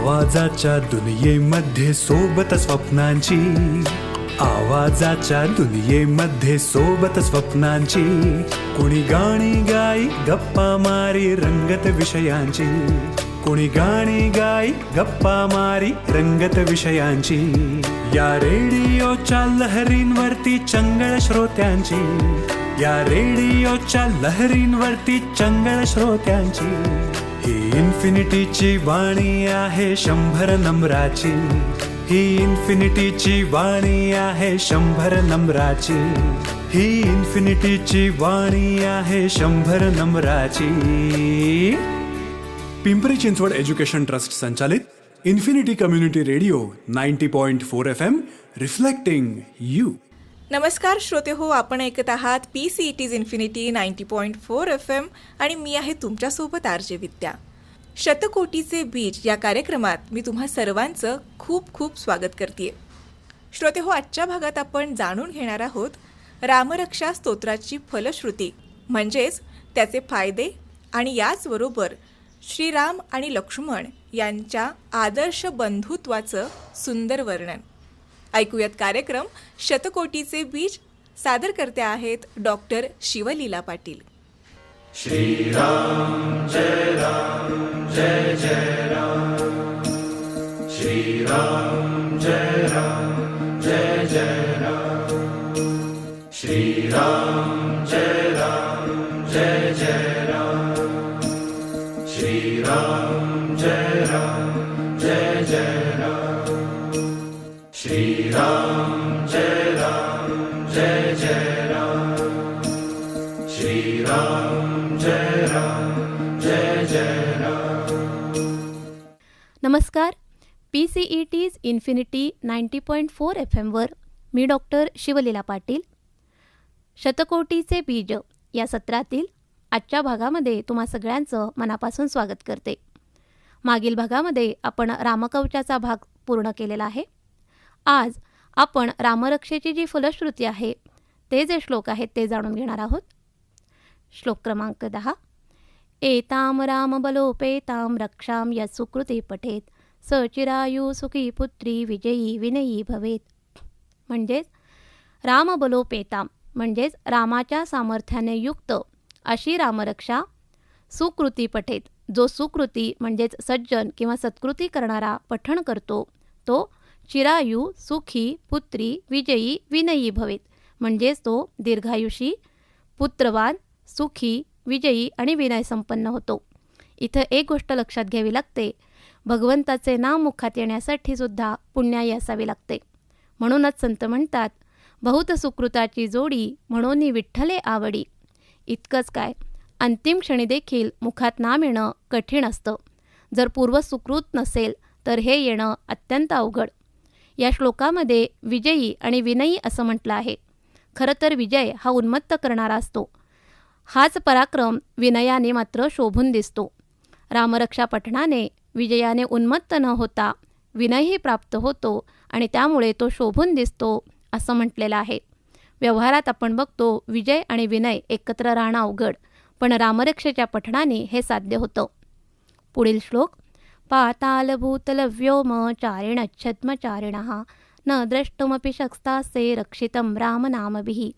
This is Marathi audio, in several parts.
आवाजाच्या दुनियेमध्ये सोबत स्वप्नांची, आवाजाच्या दुनियेमध्ये सोबत स्वप्नांची, कुणी गाणी गाई गप्पा मारी रंगत विषयांची, कुणी गाणी गाई गप्पा मारी रंगत विषयांची. या रेडिओच्या लहरींवरती चंगळ श्रोत्यांची, या रेडिओच्या लहरींवरती चंगळ श्रोत्यांची. ही इन्फिनिटीची वाणी आहे 100 नम्राची, ही इन्फिनिटीची वाणी आहे 100 नम्राची, ही इन्फिनिटीची वाणी आहे 100 नम्राची. पिंपरी चिंचवड एज्युकेशन ट्रस्ट संचालित infinity community radio 90.4 FM, reflecting you. नमस्कार श्रोते हो, आपण ऐकत आहात PCET's इन्फिनिटी 90.4 FM आणि मी आहे तुमच्यासोबत RJ विद्या. शतकोटीचे बीज या कार्यक्रमात मी तुम्हा सर्वांचं खूप खूप स्वागत करते. श्रोते हो, आजच्या भागात आपण जाणून घेणार आहोत रामरक्षा स्तोत्राची फलश्रुती म्हणजेच त्याचे फायदे आणि याचबरोबर श्रीराम आणि लक्ष्मण यांच्या आदर्श बंधुत्वाचं सुंदर वर्णन. ऐकूयात कार्यक्रम शतकोटीचे बीज. सादर करते आहेत डॉक्टर शिवलीला पाटील. श्रीराम जय राम जय जय राम, श्रीराम जय राम जय जय राम, श्रीराम जय राम जय जय राम, श्रीराम जय राम जय जय राम, श्रीराम जय राम जय जय राम, श्रीराम जय राम जय जय राम. नमस्कार. PCET's इन्फिनिटी 90.4 FM वर मी डॉक्टर शिवलीला पाटील. शतकोटीचे बीज या सत्रातील आजच्या भागामध्ये तुम्हा सगळ्यांचं मनापासून स्वागत करते. मागील भागामध्ये आपण रामकवचाचा भाग पूर्ण केलेला आहे. आज आपण रामरक्षेची जी फलश्रुती आहे ते जे श्लोक आहेत ते जाणून घेणार आहोत. श्लोक क्रमांक 10. एताम रामबलोपेताम रक्षाम यत्सुकृती पठेत स चिरायु सुखी पुत्री विजयी विनयी भवेत. म्हणजेच रामबलोपेताम म्हणजेच रामाच्या सामर्थ्याने युक्त अशी रामरक्षा सुकृती पठेत, जो सुकृती म्हणजेच सज्जन किंवा सत्कृती करणारा पठण करतो तो चिरायू सुखी पुत्री विजयी विनयी भवेत, म्हणजेच तो दीर्घायुषी पुत्रवान सुखी विजयी आणि विनय संपन्न होतो. इथं एक गोष्ट लक्षात घ्यावी लागते, भगवंताचे नाव मुखात येण्यासाठी सुद्धा पुण्याई असावी लागते. म्हणूनच संत म्हणतात, बहुत सुकृताची जोडी म्हणून विठ्ठले आवडी. इतकंच काय, अंतिम क्षणी देखील मुखात नाम येणं कठीण असतं. जर पूर्व सुकृत नसेल तर हे येणं अत्यंत अवघड. या श्लोकामध्ये विजयी आणि विनयी असं म्हटलं आहे. खरं तर विजय हा उन्मत्त करणारा असतो, हाच पराक्रम विनयाने मात्र शोभून दिसतो. रामरक्षा पठणाने विजयाने उन्मत्त न होता विनयही प्राप्त होतो आणि त्यामुळे तो शोभून दिसतो असं म्हटलेलं आहे. व्यवहारात आपण बघतो विजय आणि विनय एकत्र राहणं अवघड, पण रामरक्षेच्या पठणाने हे साध्य होतं. पुढील श्लोक. पाताल भूतल व्योम चारिणच्छद्मचारिणः न द्रष्टुमपि शक्स्तासे रक्षितं रामनामभिः.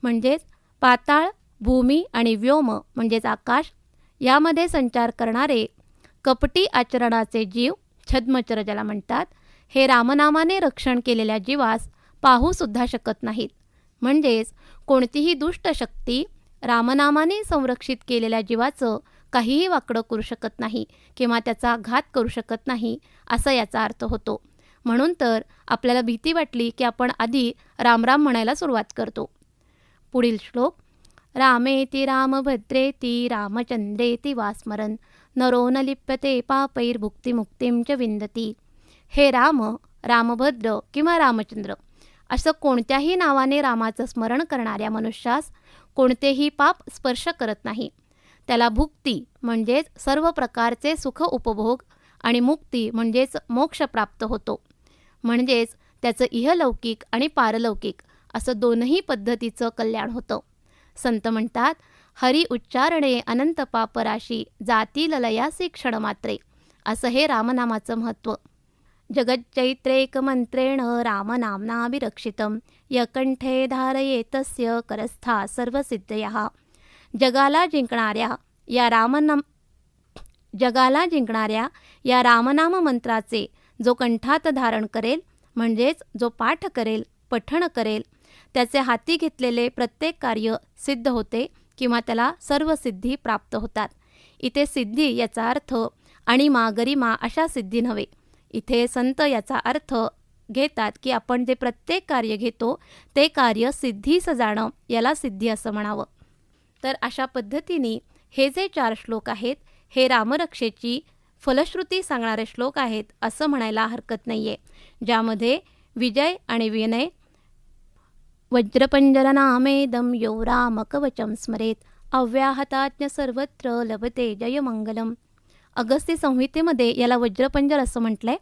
म्हणजेच पाताळ, भूमी आणि व्योम म्हणजेच आकाश यामध्ये संचार करणारे कपटी आचरणाचे जीव, छद्मचर ज्याला म्हणतात, हे रामनामाने रक्षण केलेल्या जीवास पाहूसुद्धा शकत नाहीत. म्हणजेच कोणतीही दुष्ट शक्ती रामनामाने संरक्षित केलेल्या जीवाचं काहीही वाकडं करू शकत नाही किंवा त्याचा घात करू शकत नाही असा याचा अर्थ होतो. म्हणून तर आपल्याला भीती वाटली की आपण आधी रामराम म्हणायला सुरुवात करतो. पुढील श्लोक. रामेति रामभद्रेति रामचंद्रेति वास्मरन् नरो न लिप्यते पापैर्भुक्तिमुक्तिं च विन्दति. हे राम, रामभद्र किंवा रामचंद्र असं कोणत्याही नावाने रामाचं स्मरण करणाऱ्या मनुष्यास कोणतेही पाप स्पर्श करत नाही. त्याला भुक्ती म्हणजेच सर्व प्रकारचे सुख उपभोग आणि मुक्ती म्हणजेच मोक्ष प्राप्त होतो. म्हणजेच त्याचं इहलौकिक आणि पारलौकिक असं दोनही पद्धतीचं कल्याण होतं. संत म्हणतात, हरी उच्चारणे अनंत पापराशी जाती ललयासी क्षणमात्रे. असं हे रामनामाचं महत्त्व. जगच्चैत्रेकमंत्रेण रामनाम्नाभिरक्षितं यकंठे धारयेतस्य करस्था सर्वसिद्धयः. जगाला जिंकणाऱ्या या रामनाम मंत्राचे जो कंठात धारण करेल, म्हणजेच जो पाठ करेल, पठण करेल, त्याचे हाती घेतलेले प्रत्येक कार्य सिद्ध होते किंवा त्याला सर्व सिद्धी प्राप्त होतात. इथे सिद्धी याचा अर्थ अणिमा गरिमा अशा सिद्धी नव्हे. इथे संत याचा अर्थ घेतात की आपण जे प्रत्येक कार्य घेतो ते कार्य सिद्धीस जाणं, याला सिद्धी असं म्हणावं. तर अशा पद्धतीने हे जे 4 श्लोक आहेत हे रामरक्षेची फलश्रुती सांगणारे श्लोक आहेत असं म्हणायला हरकत नाही आहे, ज्यामध्ये विजय आणि विनय वज्रपंजरनामेदं यो रामकवचं स्मरेत अव्याहताज्ञ सर्वत्र लभते जयमंगलम. अगस्ती संहितेमध्ये याला वज्रपंजर असं म्हटलंय.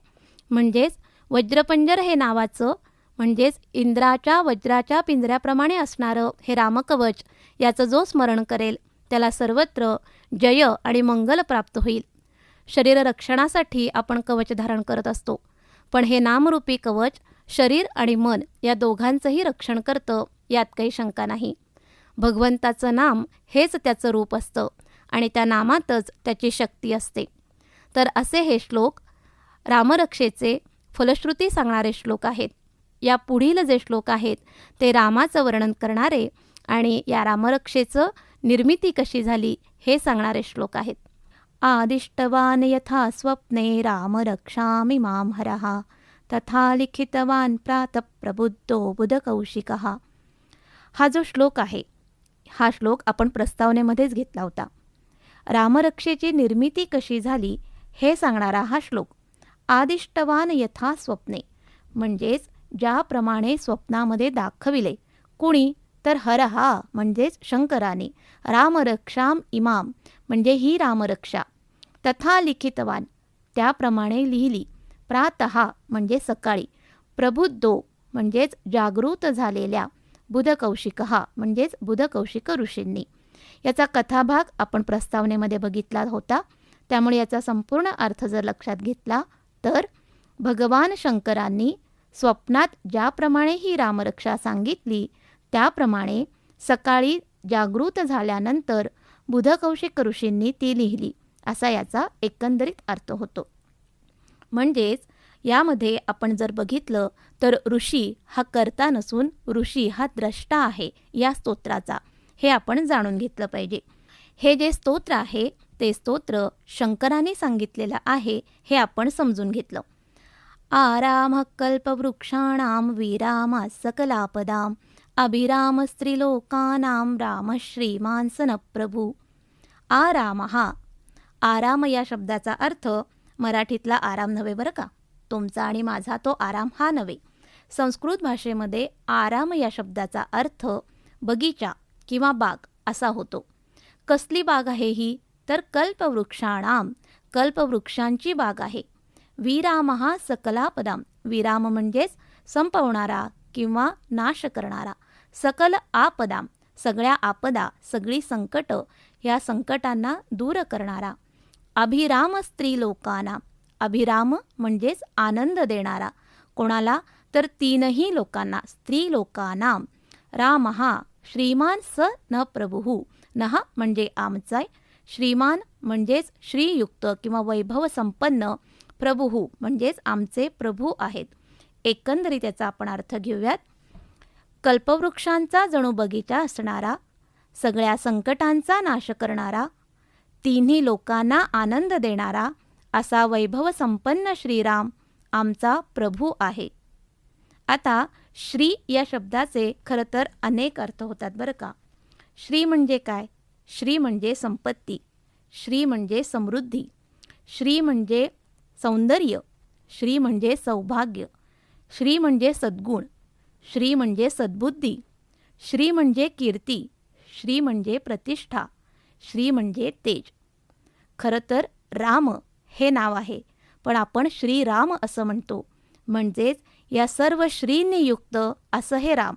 म्हणजेच वज्रपंजर हे नावाचं, म्हणजेच इंद्राच्या वज्राच्या पिंजऱ्याप्रमाणे असणारं हे रामकवच याचं जो स्मरण करेल त्याला सर्वत्र जय आणि मंगल प्राप्त होईल. शरीर रक्षणासाठी आपण कवच धारण करत असतो, पण हे नामरूपी कवच शरीर आणि मन या दोघांचंही रक्षण करतं, यात काही शंका नाही. भगवंताचं नाम हेच त्याचं रूप असतं आणि त्या नामातच त्याची शक्ती असते. तर असे हे श्लोक रामरक्षेचे फलश्रुती सांगणारे श्लोक आहेत. या पुढील जे श्लोक आहेत ते रामाचं वर्णन करणारे आणि या रामरक्षेचं निर्मिती कशी झाली हे सांगणारे श्लोक आहेत. आदिष्टवान यथा स्वप्ने रामरक्षामि मां हरः तथा लिखितवान प्रातः प्रबुद्धो बुधकौशिकः. हा जो श्लोक आहे हा श्लोक आपण प्रस्तावनेमध्येच घेतला होता. रामरक्षेची निर्मिती कशी झाली हे सांगणारा हा श्लोक. आदिष्टवान यथा स्वप्ने म्हणजेच ज्याप्रमाणे स्वप्नामध्ये दाखविले. कुणी? तर हरहा म्हणजेच शंकराने. रामरक्षाम इमाम म्हणजे ही रामरक्षा. तथा लिखितवान त्याप्रमाणे लिहिली. प्रातः म्हणजे सकाळी. प्रबुद्धो म्हणजेच जागृत झालेल्या. बुधकौशिकः म्हणजेच बुधकौशिक ऋषींनी. याचा कथाभाग आपण प्रस्तावनेमध्ये बघितला होता, त्यामुळे याचा संपूर्ण अर्थ जर लक्षात घेतला तर भगवान शंकरांनी स्वप्नात ज्याप्रमाणे ही रामरक्षा सांगितली त्याप्रमाणे सकाळी जागृत झाल्यानंतर बुधकौशिक ऋषींनी ती लिहिली, असा याचा एकंदरीत अर्थ होतो. म्हणजेच यामध्ये आपण जर बघितलं तर ऋषी हा कर्ता नसून ऋषी हा द्रष्टा आहे या स्तोत्राचा. हे आपण जाणून घेतलं पाहिजे. हे जे स्तोत्र आहे ते स्तोत्र शंकराने सांगितलेलं आहे हे आपण समजून घेतलं. आराम कल्पवृक्षाणां विराम सकलापदां अभिराम स्त्रीलोकानां राम श्रीमान सनप्रभू. आराम हा आराम या शब्दाचा अर्थ मराठीतला आराम नव्हे बरं का, तुमचा आणि माझा तो आराम हा नव्हे. संस्कृत भाषेमध्ये आराम या शब्दाचा अर्थ बगीचा किंवा बाग असा होतो. कसली बाग आहे ही? तर कल्पवृक्षाणाम कल्पवृक्षांची बाग आहे. विरामः सकलापदां विराम म्हणजेच संपवणारा किंवा नाश करणारा. सकल आपदां सगळ्या आपदा सगळी संकट या संकटांना दूर करणारा. अभिराम स्त्रीलोकानां अभिराम म्हणजेच आनंद देणारा. कोणाला? तर 3ही लोकांना. स्त्रीलोकानां. रामः श्रीमान स न प्रभुः नहा म्हणजे आमचा. श्रीमान म्हणजेच श्रीयुक्त किंवा वैभव संपन्न. प्रभुः म्हणजेच आमचे प्रभू आहेत. एकंदरीत याचा आपण अर्थ घेऊयात. कल्पवृक्षांचा जणू बगीचा असणारा, सगळ्या संकटांचा नाश करणारा, 3ही लोकांना आनंद देणारा असा वैभव संपन्न श्रीराम आमचा प्रभू आहे. आता श्री या शब्दाचे खरं तर अनेक अर्थ होतात बरं का. श्री म्हणजे काय? श्री म्हणजे संपत्ती, श्री म्हणजे समृद्धी, श्री म्हणजे सौंदर्य, श्री म्हणजे सौभाग्य, श्री म्हणजे सद्गुण, श्री म्हणजे सद्बुद्धी, श्री म्हणजे कीर्ती, श्री म्हणजे प्रतिष्ठा, श्री म्हणजे तेज. खरं तर राम हे नाव आहे, पण आपण श्रीराम असं म्हणतो. म्हणजेच या सर्व श्रींनी युक्त असं हे राम,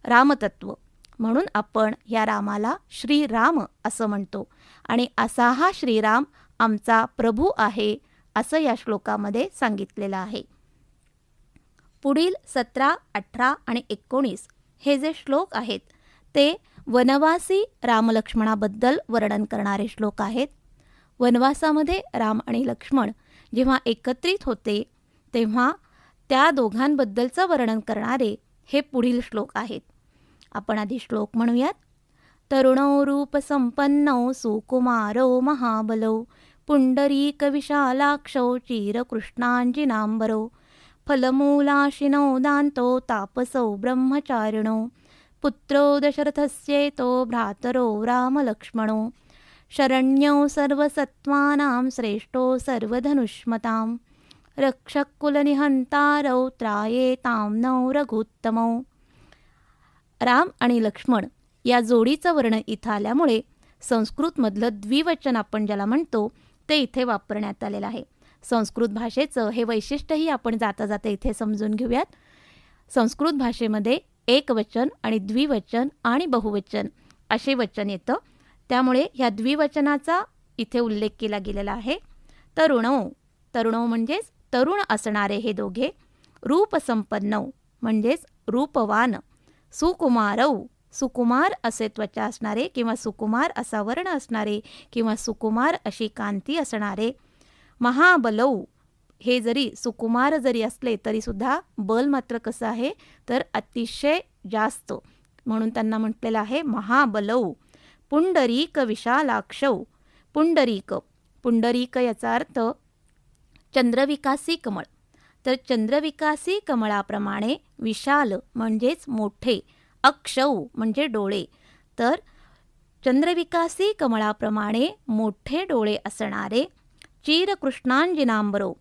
रामतत्व. म्हणून आपण या रामाला श्रीराम असं म्हणतो. आणि असा हा श्रीराम आमचा प्रभू आहे असं या श्लोकामध्ये सांगितलेलं आहे. पुढील 17, 18 आणि 19 हे जे श्लोक आहेत ते वनवासी रामलक्ष्मणाबद्दल वर्णन करणारे श्लोक आहेत. वनवासामध्ये राम आणि लक्ष्मण जेव्हा एकत्रित होते तेव्हा त्या दोघांबद्दलचं वर्णन करणारे हे पुढील श्लोक आहेत. आपण आधी श्लोक म्हणूयात. तरुणो रूपसंपन्नो सुकुमारो महाबलो पुंडरीकविशालाक्षो चिरकृष्णाञ्जिनाम्बरो फलमूलाशिनो दान्तो तापसो ब्रह्मचारिणो पुत्रो दशरथस्येतो भ्रातरो रामलक्ष्मणो शरण्यो सर्वसत्त्वानां श्रेष्ठो सर्वधनुष्मतां रक्षकुलनिहंतारौ त्रायेतां नौ रघुत्तमौ. राम आणि लक्ष्मण या जोडीचं वर्णन इथं आल्यामुळे संस्कृतमधलं द्विवचन आपण ज्याला म्हणतो ते इथे वापरण्यात आलेलं आहे. संस्कृत भाषेचं हे वैशिष्ट्यही आपण जाता जाता इथे समजून घेऊयात. संस्कृत भाषेमध्ये एकवचन आणि द्विवचन आणि बहुवचन असे वचन येतं. त्यामुळे ह्या द्विवचनाचा इथे उल्लेख केला गेलेला आहे. तरुणो म्हणजेच तरुण असणारे हे दोघे. रूपसंपन्न म्हणजेच रूपवान. सुकुमारौ सुकुमार असे त्वचा असणारे किंवा सुकुमार असा वर्ण असणारे किंवा सुकुमार अशी कांती असणारे. महाबलौ हे जरी सुकुमार जरी असले तरीसुद्धा बल मात्र कसं आहे तर अतिशय जास्त, म्हणून त्यांना म्हटलेलं आहे महाबलौ. पुंडरीक विशालाक्षौ. पुंडरीक याचा अर्थ चंद्रविकासी कमळ. तर चंद्रविकासी कमळाप्रमाणे विशाल म्हणजेच मोठे, अक्षौ म्हणजे डोळे. तर चंद्रविकासी कमळाप्रमाणे मोठे डोळे असणारे. चिरकृष्णाञ्जिनाम्बरो.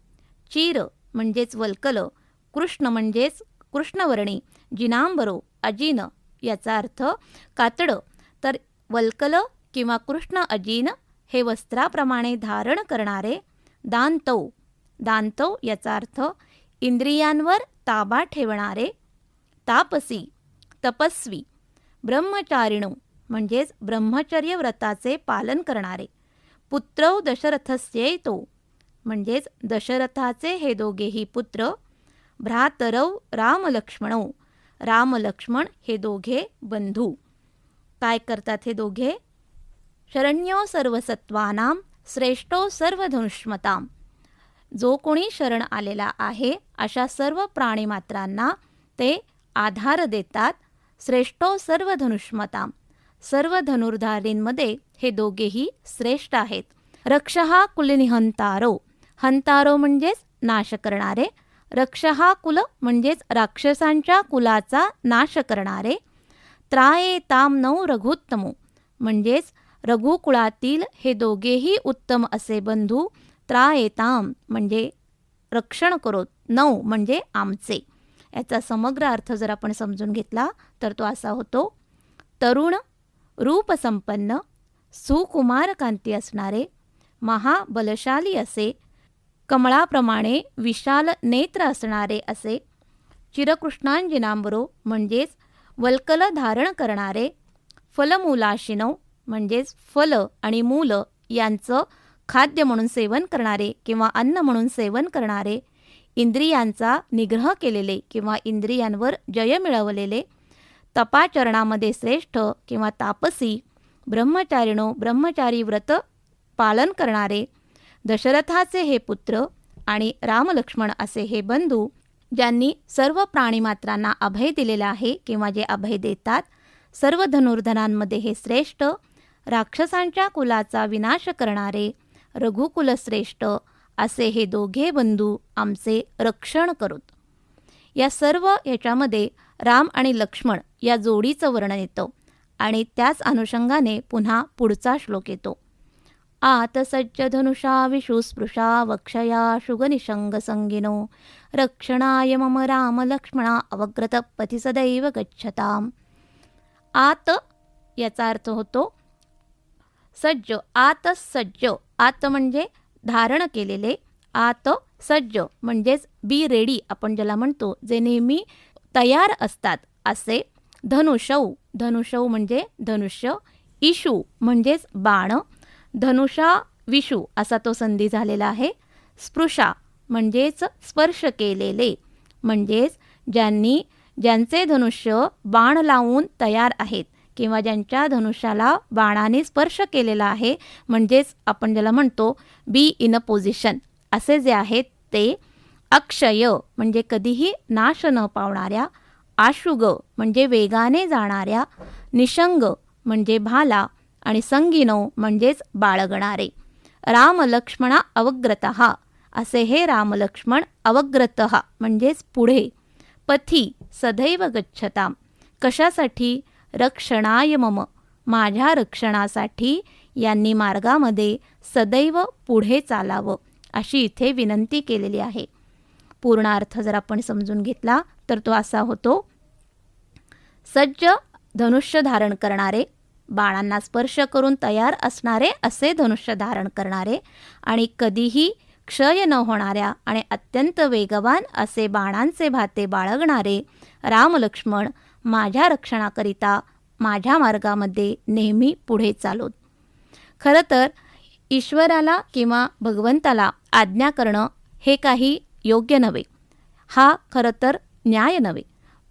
चिर म्हणजेच वल्कल, कृष्ण म्हणजेच कृष्णवर्णी, जिनांबरो अजिन याचा अर्थ कातडं. तर वल्कल किंवा कृष्ण अजिन हे वस्त्राप्रमाणे धारण करणारे. दांतौ याचा अर्थ इंद्रियांवर ताबा ठेवणारे. तापसी तपस्वी. ब्रह्मचारिणो म्हणजेच ब्रह्मचर्य व्रताचे पालन करणारे. पुत्रौ दशरथस्येतो म्हणजेच दशरथाचे हे दोघेही पुत्र. भ्रातरौ रामलक्ष्मणौ. रामलक्ष्मण हे दोघे बंधू. काय करतात हे दोघे? शरण्यो सर्वसत्त्वानां श्रेष्ठो सर्वधनुष्मतां. जो कोणी शरण आलेला आहे अशा सर्व प्राणीमात्रांना ते आधार देतात. श्रेष्ठो सर्वधनुष्मतां. सर्व धनुर्धारींमध्ये हे दोघेही श्रेष्ठ आहेत. रक्षहा कुलनिहंतारो. हंतारो म्हणजेच नाश करणारे. रक्षहा कुल म्हणजेच राक्षसांच्या कुलाचा नाश करणारे. त्रायेताम नौ रघुत्तमो म्हणजेच रघुकुळातील हे दोघेही उत्तम असे बंधू. त्रायेताम म्हणजे रक्षण करोत. नौ म्हणजे आमचे. याचा समग्र अर्थ जर आपण समजून घेतला तर तो असा होतो. तरुण, रूपसंपन्न, सुकुमार कांती असणारे, महाबलशाली असे, कमळाप्रमाणे विशाल नेत्र असणारे असे. चिरकृष्णाञ्जिनाम्बरो म्हणजेच वल्कल धारण करणारे. फलमूलाशिनो म्हणजेच फल आणि मूल यांचं खाद्य म्हणून सेवन करणारे किंवा अन्न म्हणून सेवन करणारे. इंद्रियांचा निग्रह केलेले किंवा इंद्रियांवर जय मिळवलेले. तपाचरणामध्ये श्रेष्ठ किंवा तापसी. ब्रह्मचारिणो ब्रह्मचारी व्रत पालन करणारे. दशरथाचे हे पुत्र आणि रामलक्ष्मण असे हे बंधू ज्यांनी सर्व प्राणीमात्रांना अभय दिलेले आहे किंवा जे अभय देतात. सर्व धनुर्धरांमध्ये हे श्रेष्ठ. राक्षसांच्या कुलाचा विनाश करणारे. रघुकुलश्रेष्ठ असे हे दोघे बंधू आमचे रक्षण करोत. या सर्व याच्यामध्ये राम आणि लक्ष्मण या जोडीचं वर्णन येतं आणि त्याच अनुषंगाने पुन्हा पुढचा श्लोक येतो. आत सज्ज धनुषा विशुस्पृशा वक्षया शुगनिशंग संगिनो रक्षणाय मम राम लक्ष्मणा अवग्रत पथि सदैव गच्छताम. आत याचा अर्थ होतो सज्ज. आत सज्ज. आत म्हणजे धारण केलेले. आत सज्ज म्हणजेच बी रेडी आपण ज्याला म्हणतो, जे नेहमी तयार असतात असे. धनुषौ. धनुषौ म्हणजे धनुष्य. इशू म्हणजेच बाण. धनुषा विशू असा तो संधी झालेला आहे. स्पृशा म्हणजेच स्पर्श केलेले, म्हणजेच ज्यांचे धनुष्य बाण लावून तयार आहेत किंवा ज्यांच्या धनुष्याला बाणाने स्पर्श केलेला आहे, म्हणजेच आपण ज्याला म्हणतो बी इन अ पोझिशन, असे जे आहेत ते. अक्षय म्हणजे कधीही नाश न पावणाऱ्या, आशुग म्हणजे वेगाने जाणाऱ्या, निशंग म्हणजे भाला आणि संगिनो म्हणजेच बाळगणारे. रामलक्ष्मणा अवग्रतः असे हे रामलक्ष्मण, अवग्रतः म्हणजेच पुढे. पथी सदैव गच्छताम कशासाठी? रक्षणाय मम माझ्या रक्षणासाठी यांनी मार्गामध्ये सदैव पुढे चालावं अशी इथे विनंती केलेली आहे. पूर्ण अर्थ जर आपण समजून घेतला तर तो असा होतो, सज्ज धनुष्य धारण करणारे, बाणांना स्पर्श करून तयार असणारे असे धनुष्य धारण करणारे आणि कधीही क्षय न होणाऱ्या आणि अत्यंत वेगवान असे बाणांचे भाते बाळगणारे रामलक्ष्मण माझ्या रक्षणाकरिता माझ्या मार्गामध्ये नेहमी पुढे चालोत. खरं तर ईश्वराला किंवा भगवंताला आज्ञा करणं हे काही योग्य नव्हे, हा खरं तर न्याय नव्हे.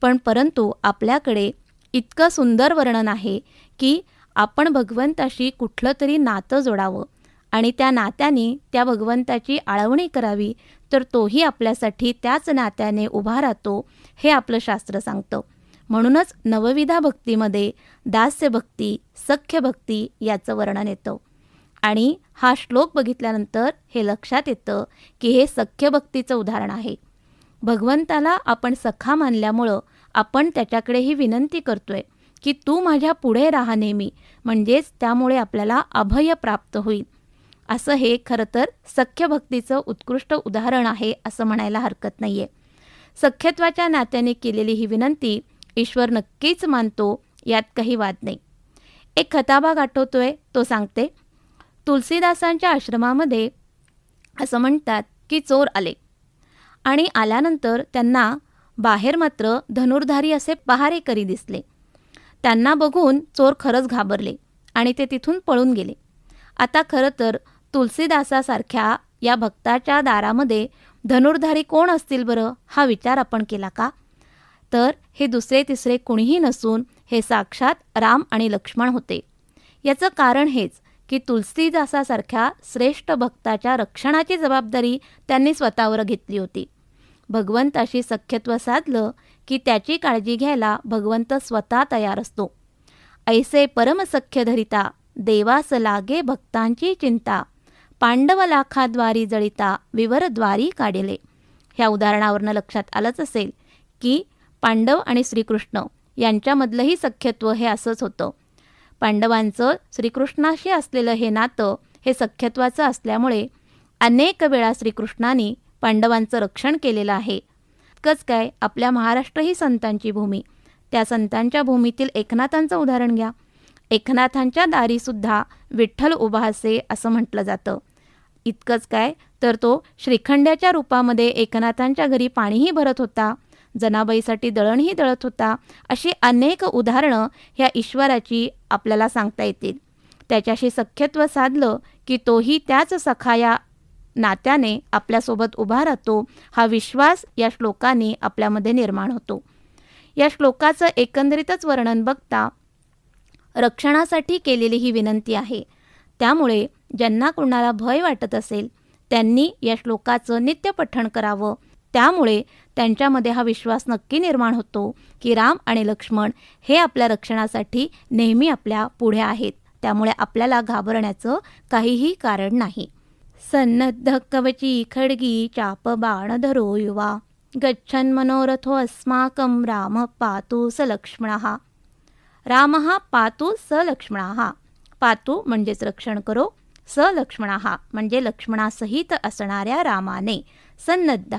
परंतु आपल्याकडे इतकं सुंदर वर्णन आहे की आपण भगवंताशी कुठलं तरी नातं जोडावं आणि त्या नात्याने त्या भगवंताची आळवणी करावी, तर तोही आपल्यासाठी त्याच नात्याने उभा राहतो हे आपलं शास्त्र सांगतं. म्हणूनच नवविधा भक्तीमध्ये दास्यभक्ती, सख्यभक्ती याचं वर्णन येतं. आणि हा श्लोक बघितल्यानंतर हे लक्षात येतं की हे सख्यभक्तीचं उदाहरण आहे. भगवंताला आपण सखा मानल्यामुळं आपण त्याच्याकडे ही विनंती करतोय की तू माझ्या पुढे राहा नेहमी, म्हणजेच त्यामुळे आपल्याला अभय प्राप्त होईल. असं हे खरं तर सख्यभक्तीचं उत्कृष्ट उदाहरण आहे असं म्हणायला हरकत नाही आहे. सख्यत्वाच्या नात्याने केलेली ही विनंती ईश्वर नक्कीच मानतो, यात काही वाद नाही. एक कथाभाग आठवतोय, तो सांगते. तुलसीदासांच्या आश्रमामध्ये असं म्हणतात की चोर आले आणि आल्यानंतर त्यांना बाहेर मात्र धनुर्धारी असे पहारेकरी दिसले. त्यांना बघून चोर खरंच घाबरले आणि ते तिथून पळून गेले. आता खरं तर तुलसीदासासारख्या या भक्ताच्या दारामध्ये धनुर्धारी कोण असतील बरं, हा विचार आपण केला का? तर हे दुसरे तिसरे कुणीही नसून हे साक्षात राम आणि लक्ष्मण होते. याचं कारण हेच की तुलसीदासासारख्या श्रेष्ठ भक्ताच्या रक्षणाची जबाबदारी त्यांनी स्वतःवर घेतली होती. भगवंताशी सख्यत्व साधलं की त्याची काळजी घ्यायला भगवंत स्वतः तयार असतो. ऐसे परमसख्य धरिता देवास लागे भक्तांची चिंता, पांडव लाखाद्वारी जळिता विवरद्वारी काढिले. ह्या उदाहरणावरनं लक्षात आलंच असेल की पांडव आणि श्रीकृष्ण यांच्यामधलंही सख्यत्व हे असंच होतं. पांडवांचं श्रीकृष्णाशी असलेलं हे नातं हे सख्यत्वाचं असल्यामुळे अनेक वेळा श्रीकृष्णाने पांडवांचं रक्षण केलेलं आहे. इतकंच काय, आपल्या महाराष्ट्र ही संतांची भूमी, त्या संतांच्या भूमीतील एकनाथांचं उदाहरण घ्या. एकनाथांच्या दारीसुद्धा विठ्ठल उभा असे असं म्हटलं जातं. इतकंच काय, तर तो श्रीखंड्याच्या रूपामध्ये एकनाथांच्या घरी पाणीही भरत होता, जनाबाईसाठी दळणही दळत होता. अशी अनेक उदाहरणं ह्या ईश्वराची आपल्याला सांगता येतील. त्याच्याशी सख्यत्व साधलं की तोही त्याच सखाया नात्याने आपल्यासोबत उभा राहतो, हा विश्वास या श्लोकाने आपल्यामध्ये निर्माण होतो. या श्लोकाचं एकंदरीतच वर्णन बघता रक्षणासाठी केलेली ही विनंती आहे. त्यामुळे ज्यांना कोणाला भय वाटत असेल त्यांनी या श्लोकाचं नित्य पठण करावं. त्यामुळे त्यांच्यामध्ये हा विश्वास नक्की निर्माण होतो की राम आणि लक्ष्मण हे आपल्या रक्षणासाठी नेहमी आपल्या पुढे आहेत. त्यामुळे आपल्याला घाबरण्याचं काहीही कारण नाही. सन्नद्ध कवची खड्गी चाप बाण धरो युवा, गच्छन् मनोरथो अस्माकं राम पातु स लक्ष्मणः. राम पातु स लक्ष्मणः. पातु म्हणजेच रक्षण करो, स लक्ष्मणः म्हणजे लक्ष्मणासहित असणाऱ्या रामाने, सन्नद्ध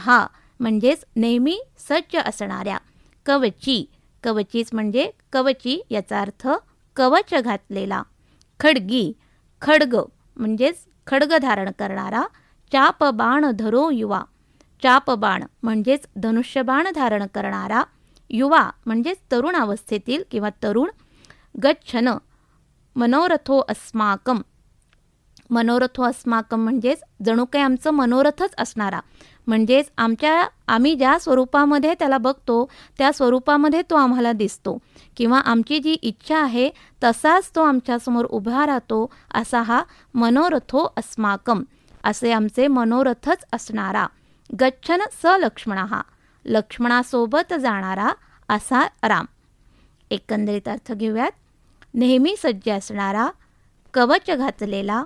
म्हणजेच नेहमी सज्ज असणाऱ्या, कवची, कवचीच म्हणजे कवची याचा अर्थ कवच घातलेला, खड्गी, खड्ग म्हणजेच खड्ग धारण करणारा, चाप बाण धरो युवा, चाप बाण म्हणजेच धनुष्यबाण धारण करणारा, युवा म्हणजेच तरुण अवस्थेतील किंवा तरुण, गच्छन मनोरथो अस्माकम मनोरथो अस्माकम म्हणजेच जणू काही आमचं मनोरथच असणारा, म्हणजेच आम्ही ज्या स्वरूपामध्ये त्याला बघतो त्या स्वरूपामध्ये तो आम्हाला दिसतो, किंवा आमची जी इच्छा आहे तसाच तो आमच्यासमोर उभा राहतो, असा हा मनोरथो अस्माकम, असे आमचे मनोरथच असणारा. गच्छन स लक्ष्मणः, लक्ष्मणासोबत जाणारा असा राम. एकंदरीत अर्थ घेऊयात. नेहमी सज्ज असणारा, कवच घातलेला,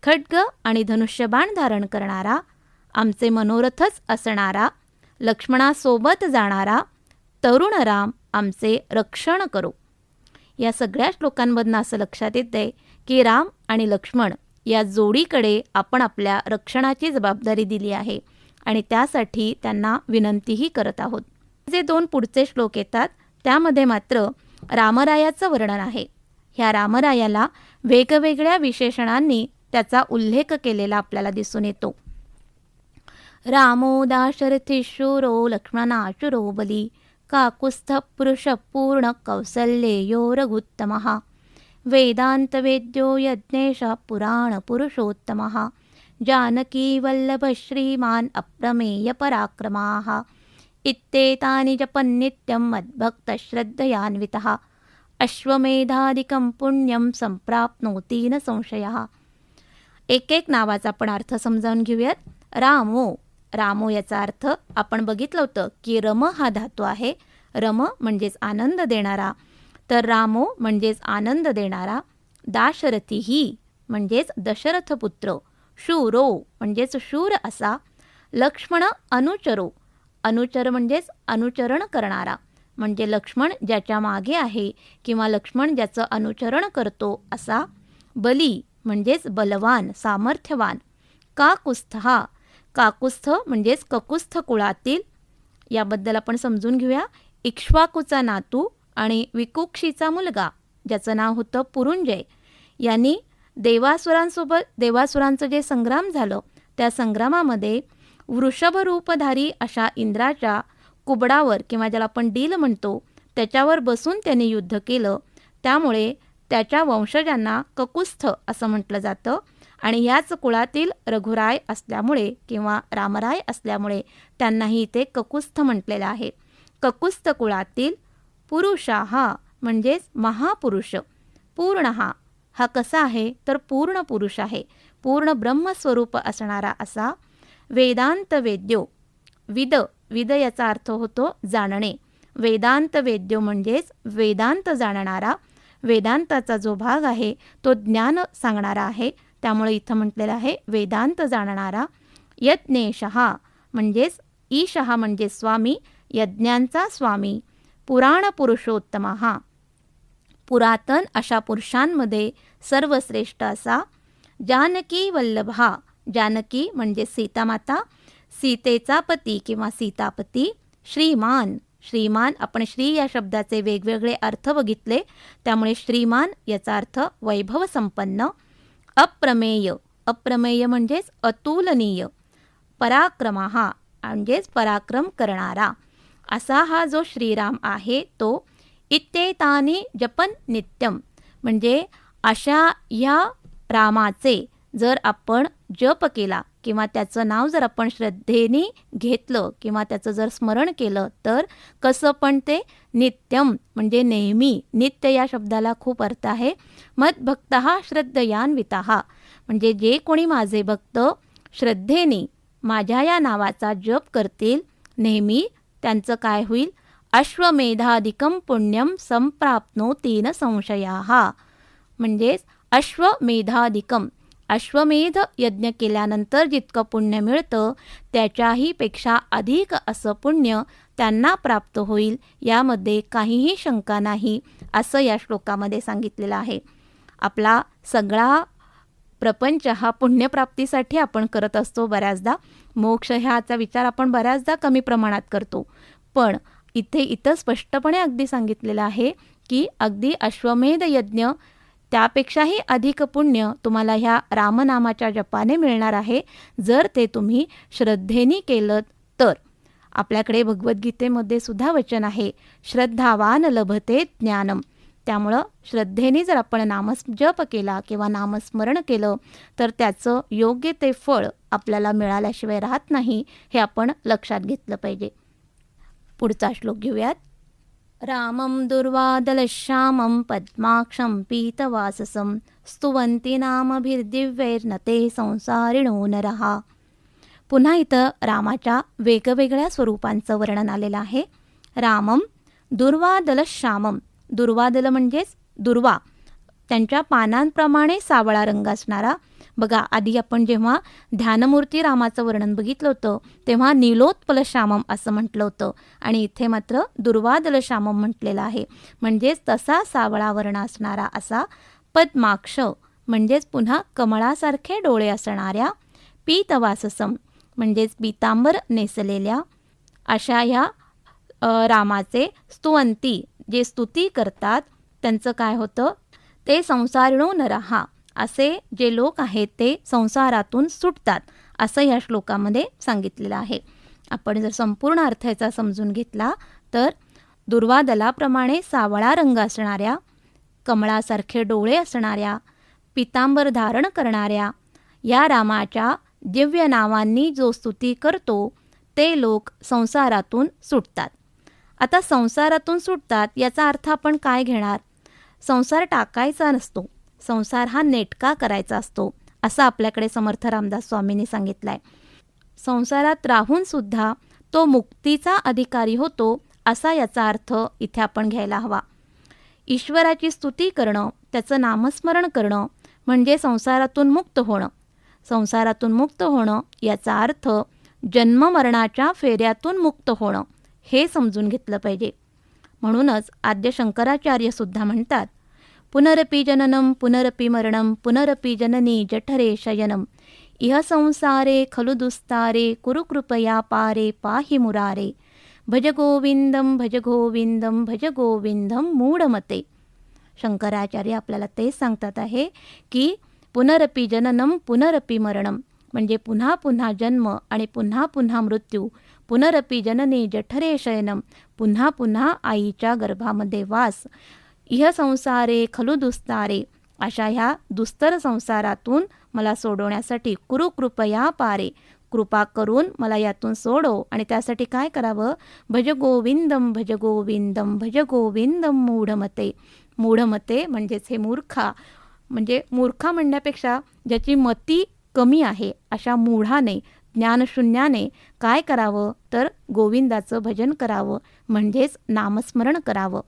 खड्ग आणि धनुष्यबाण धारण करणारा, आमचे मनोरथच असणारा, लक्ष्मणासोबत जाणारा तरुण राम आमचे रक्षण करो. या सगळ्या श्लोकांमधनं असं लक्षात येते की राम आणि लक्ष्मण या जोडीकडे आपण आपल्या रक्षणाची जबाबदारी दिली आहे आणि त्यासाठी त्यांना विनंतीही करत आहोत. जे 2 पुढचे श्लोक येतात त्यामध्ये मात्र रामरायाचं वर्णन आहे. ह्या रामरायाला वेगवेगळ्या विशेषणांनी त्याचा उल्लेख केलेला आपल्याला दिसून येतो. रामो दाशरथी शूरो लक्ष्मणाशुरो बली, काकुस्थ पुरुष पूर्ण कौसल्येयो रघुत्तमः, वेदांत वेद्यो यज्ञेश पुराण पुरुषोत्तमः, जानकी वल्लभ श्रीमान अप्रमेय पराक्रमाः, इत्येतानि जपन्नित्यं मद्भक्त श्रद्धयान्वितः, अश्वमेधादिकं पुण्यं संप्राप्नोति न संशयः. एक एक नावाचा आपण अर्थ समजावून घेऊयात. रामो, रामो याचा अर्थ आपण बघितलं होतं की रम हा धातू आहे. रम म्हणजेच आनंद देणारा, तर रामो म्हणजेच आनंद देणारा. दाशरथीही म्हणजेच दशरथ पुत्र. शूरो म्हणजेच शूर असा. लक्ष्मण अनुचरो, अनुचर म्हणजेच अनुचरण करणारा, म्हणजे लक्ष्मण ज्याच्या मागे आहे किंवा लक्ष्मण ज्याचं अनुचरण करतो असा. बली म्हणजेच बलवान, सामर्थ्यवान. काकुस्थ, काकुस्थ म्हणजेच ककुस्थ कुळातील. याबद्दल आपण समजून घेऊया. इक्ष्वाकूचा नातू आणि विकुक्षीचा मुलगा ज्याचं नाव होतं पुरुंजय, यांनी देवासुरांचं जे संग्राम झालं त्या संग्रामामध्ये वृषभरूपधारी अशा इंद्राच्या कुबडावर किंवा ज्याला आपण डील म्हणतो त्याच्यावर बसून त्यांनी युद्ध केलं. त्यामुळे त्याच्या वंशजांना ककुस्थ असं म्हटलं जातं आणि याच कुळातील रघुराय असल्यामुळे किंवा रामराय असल्यामुळे त्यांनाही ते ककुस्थ म्हटलेलं आहे. ककुस्थ कुळातील पुरुषाः म्हणजेच महापुरुष. पूर्णः हा कसा आहे तर पूर्ण पुरुष आहे, पूर्ण ब्रह्मस्वरूप असणारा असा. वेदांत वेद्यो, विद, विद याचा अर्थ होतो जाणणे. वेदांत वेद्यो म्हणजेच वेदांत जाणणारा. वेदांताचा जो भाग आहे तो ज्ञान सांगणारा आहे, त्यामुळे इथं म्हटलेलं आहे वेदांत जाणणारा. यज्ञेशः म्हणजेच ईशः म्हणजे स्वामी, यज्ञांचा स्वामी. पुराण पुरुषोत्तमः, पुरातन अशा पुरुषांमध्ये सर्वश्रेष्ठ असा. जानकी वल्लभा, जानकी म्हणजे सीतामाता, सीतेचा पती किंवा सीतापती. श्रीमान, श्रीमान आपण श्री या शब्दाचे वेगवेगळे अर्थ बघितले, त्यामुळे श्रीमान याचा अर्थ वैभव संपन्न. अप्रमेय, अप्रमेय म्हणजेच अतुलनीय. पराक्रमः म्हणजेच पराक्रम करणारा. असा हा जो श्रीराम आहे तो. इत्येतानि जपन नित्यम म्हणजे अशा ह्या रामाचे जर आपण जप केला किंवा त्याचं नाव जर आपण श्रद्धेने घेतलं किंवा त्याचं जर स्मरण केलं तर कसं पण ते नित्यम म्हणजे नेहमी. नित्य या शब्दाला खूप अर्थ आहे. मद्भक्तः श्रद्धयान्वितः म्हणजे जे कोणी माझे भक्त श्रद्धेने माझ्या या नावाचा जप करतील नेहमी त्यांचं काय होईल. अश्वमेधादिकं पुण्यम संप्राप्नोति न संशयाः म्हणजेच अश्वमेधादिकम, अश्वमेध यज्ञ केल्यानंतर जितकं पुण्य मिळतं त्याच्याही पेक्षा अधिक असं पुण्य त्यांना प्राप्त होईल, यामध्ये काहीही शंका नाही असं या श्लोकामध्ये सांगितलेलं आहे. आपला सगळा प्रपंच हा पुण्यप्राप्तीसाठी आपण करत असतो. बऱ्याचदा मोक्ष ह्याचा विचार आपण बऱ्याचदा कमी प्रमाणात करतो, पण इथं स्पष्टपणे अगदी सांगितलेलं आहे की अगदी अश्वमेध यज्ञ त्यापेक्षाही अधिक पुण्य तुम्हाला ह्या रामनामाच्या जपाने मिळणार आहे जर ते तुम्ही श्रद्धेने केलं तर. आपल्याकडे भगवद्गीतेमध्ये सुद्धा वचन आहे श्रद्धावान लभते ज्ञानम, त्यामुळं श्रद्धेने जर आपण नामजप केला किंवा नामस्मरण केलं तर त्याचं योग्य ते फळ आपल्याला मिळाल्याशिवाय राहत नाही, हे आपण लक्षात घेतलं पाहिजे. पुढचा श्लोक घेऊयात. रामं दुर्वादलश्यामं पद्माक्षं पीतवाससं स्तुवन्ति नामभिर्दिव्यैर्नते संसारिणो नरः. पुन्हा इथं रामाच्या वेगवेगळ्या स्वरूपांचं वर्णन आलेलं आहे. रामं दुर्वादलश्यामं, दुर्वादल म्हणजेच दुर्वा, त्यांच्या पानांप्रमाणे सावळा रंग असणारा. बघा, आधी आपण जेव्हा ध्यानमूर्ती रामाचं वर्णन बघितलं होतं तेव्हा नीलोत्पलश्यामम असं म्हटलं होतं आणि इथे मात्र दुर्वादलश्यामम म्हटलेलं आहे. म्हणजेच तसा सावळा वर्ण असणारा असा पद्माक्ष, म्हणजेच पुन्हा कमळासारखे डोळे असणाऱ्या, पीतवाससम म्हणजेच पीतांबर नेसलेल्या, अशा ह्या रामाचे स्तुवंती, जे स्तुती करतात त्यांचं काय होतं, ते संसारिणो नरहा, असे जे लोक आहेत ते संसारातून सुटतात, असं या श्लोकामध्ये सांगितलेलं आहे. आपण जर संपूर्ण अर्थ याचा समजून घेतला तर दुर्वादलाप्रमाणे सावळा रंग असणाऱ्या, कमळासारखे डोळे असणाऱ्या, पितांबर धारण करणाऱ्या या रामाच्या दिव्य नावांनी जो स्तुती करतो ते लोक संसारातून सुटतात. आता संसारातून सुटतात याचा अर्थ आपण काय घेणार? संसार टाकायचा नसतो, संसार हा नेटका करायचा असतो, असं आपल्याकडे समर्थ रामदास स्वामींनी सांगितलं आहे. संसारात राहून सुद्धा तो मुक्तीचा अधिकारी होतो, असा याचा अर्थ इथे आपण घ्यायला हवा. ईश्वराची स्तुती करणं, त्याचं नामस्मरण करणं म्हणजे संसारातून मुक्त होणं. संसारातून मुक्त होणं याचा अर्थ जन्ममरणाच्या फेऱ्यातून मुक्त होणं, हे समजून घेतलं पाहिजे. म्हणूनच आद्य शंकराचार्यसुद्धा म्हणतात, पुनरपि जननं पुनरपि मरणं पुनरपि जननी जठरे शयनं इह संसारे खलु दुस्तारे कुरु कृपया पारे पाहि मुरारे भज गोविंदम भज गोविंदम भज गोविंदम मूढमते. शंकराचार्य आपल्याला तेच सांगतात आहे की पुनरपि जननं पुनरपि मरणं म्हणजे पुन्हा पुन्हा जन्म आणि पुन्हा पुन्हा मृत्यू, पुनरपि जननी जठरे शयनं पुन्हा पुन्हा आईच्या गर्भामध्ये वास, इह संसारे खलु दुस्तारे अशा ह्या दुस्तर संसारातून मला सोडवण्यासाठी कुरु कृपया पारे, कृपा करून मला यातून सोडव. आणि त्यासाठी काय करावं? भज गोविंदम भज गोविंदम भज गोविंदम मूढमते. मूढमते म्हणजेच हे मूर्खा, म्हणजे मूर्खा म्हणण्यापेक्षा ज्याची मती कमी आहे अशा मूढाने, ज्ञानशून्याने काय करावं तर गोविंदाचं भजन करावं, म्हणजेच नामस्मरण करावं.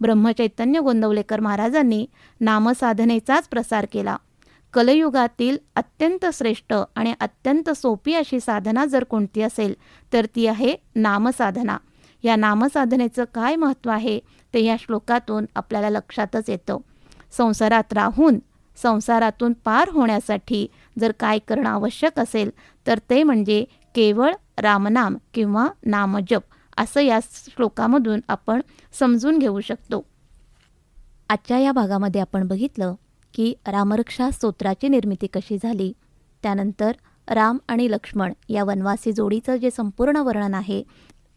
ब्रह्मचैतन्य गोंदवलेकर महाराजांनी नामसाधनेचाच प्रसार केला. कलयुगातील अत्यंत श्रेष्ठ आणि अत्यंत सोपी अशी साधना जर कोणती असेल तर ती आहे नामसाधना. या नामसाधनेचं काय महत्त्व आहे ते या श्लोकातून आपल्याला लक्षातच येतं. संसारात राहून संसारातून पार होण्यासाठी जर काय करणं आवश्यक असेल तर ते म्हणजे केवळ रामनाम किंवा नामजप, असं या श्लोकामधून आपण समजून घेऊ शकतो. आजच्या या भागामध्ये आपण बघितलं की रामरक्षा स्तोत्राची निर्मिती कशी झाली, त्यानंतर राम आणि लक्ष्मण या वनवासी जोडीचं जे संपूर्ण वर्णन आहे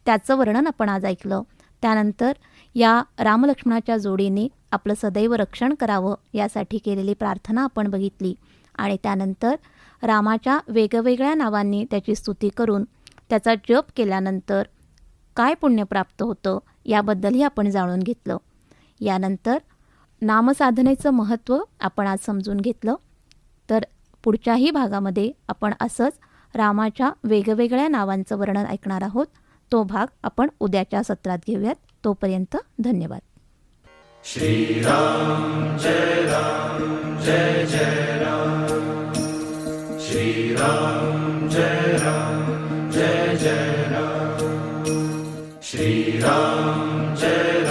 त्याचं वर्णन आपण आज ऐकलं. त्यानंतर या रामलक्ष्मणाच्या जोडीने आपलं सदैव रक्षण करावं यासाठी केलेली प्रार्थना आपण बघितली. आणि त्यानंतर रामाच्या वेगवेगळ्या नावांनी त्याची स्तुती करून त्याचा जप केल्यानंतर काय पुण्य प्राप्त होतं याबद्दलही आपण जाणून घेतलं. यानंतर नामसाधनेचं महत्त्व आपण आज समजून घेतलं. तर पुढच्याही भागामध्ये आपण असंच रामाच्या वेगवेगळ्या नावांचं वर्णन ऐकणार आहोत. तो भाग आपण उद्याच्या सत्रात घेऊयात. तोपर्यंत धन्यवाद. श्रीराम जय जय राम, श्रीराम जय जय राम, श्रीराम जय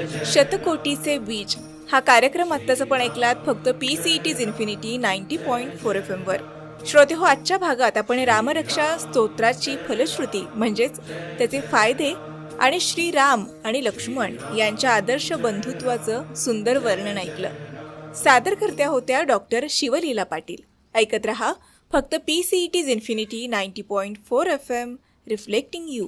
जय. शतकोटीचे बीज हा कार्यक्रम आत्ताच आपण ऐकलात फक्त PCET's इन्फिनिटी 90.4 FM वर. श्रोते हो, आजच्या भागात आपण रामरक्षा स्तोत्राची फलश्रुती म्हणजेच त्याचे फायदे आणि श्रीराम आणि लक्ष्मण यांच्या आदर्श बंधुत्वाचं सुंदर वर्णन ऐकलं. सादरकर्त्या होत्या डॉक्टर शिवलीला पाटील. ऐकत रहा फक्त PCET's infinity 90.4 FM, reflecting you.